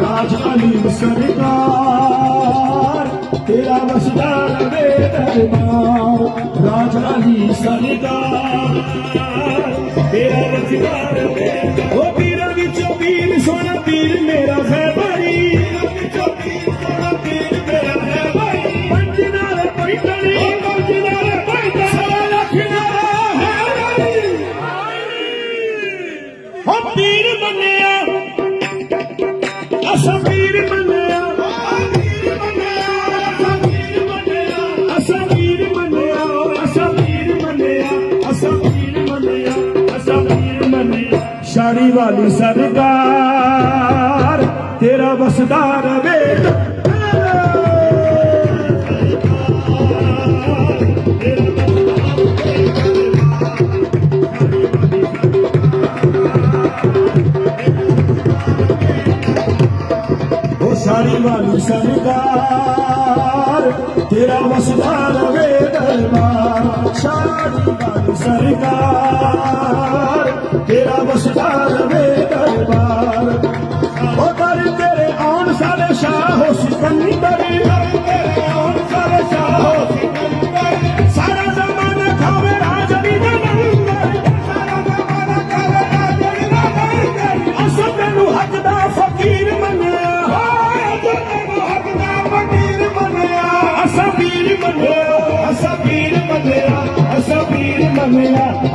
राजाली सरकार तेरा वसदार वे दरबार राजाली सरकार तेरा वसदार वे ओ पीरा विचो पीर सोना पीर मेरा है भाई विचो पीर सोना पीर मेरा है भाई पंजनारे पैठणी पंजनारे पैठणी सवा लखनारा है ओ पीर बनिया असा पीर बनिया शाड़ी वाली सरकार तेरा वसदार वेद शाड़ी वाली सरकार तेरा वसदार वे दरबार शाड़ी वाली सरकार तेरा वसदार वे दरबार ओ कर तेरे आन सारे शाह हो सिकंदर तेरे आन सारे शाह हो सिकंदर सारा जमाना खावे राजनी दा नंबर सारा जमाना खावे राजनी दा नंबर असा तेनू हक दा फकीर मन्या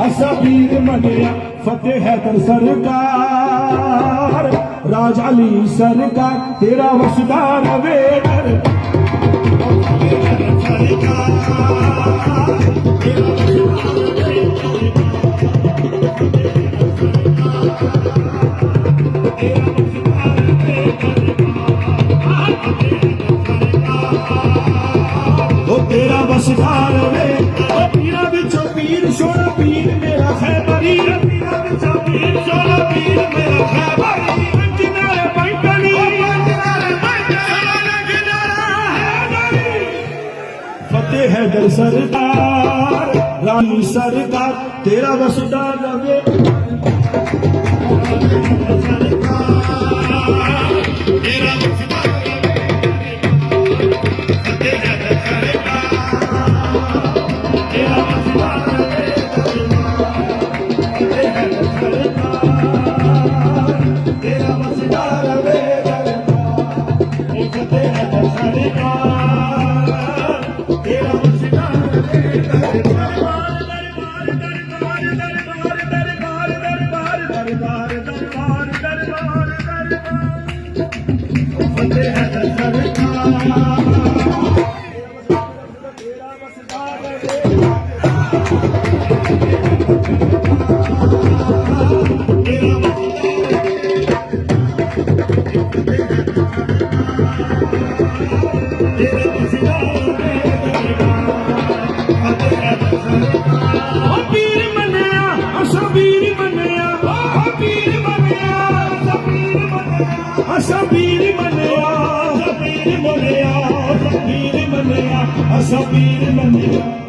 असबीर मनिया फतेह हैदर सरकार राज अली सरकार तेरा वसदार वेदर तेरा वसदार वे पीरा बिचो पीर सोना पीर मेरा है बरी पीरा बिचो पीर सोना पीर मेरा है बरी पंजनारे पैठणी पंजनारे पैठणी फतेह हैदर सरकार रानी सरकार तेरा वसदार वे तेरा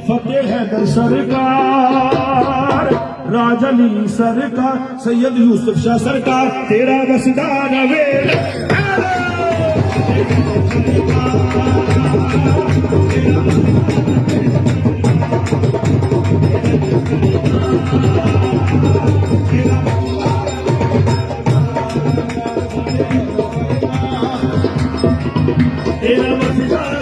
फतेह हैदर सरकार राज अली सरकार सैयद यूसुफ शाह सरकार तेरा वसदार वे तेरा वसदार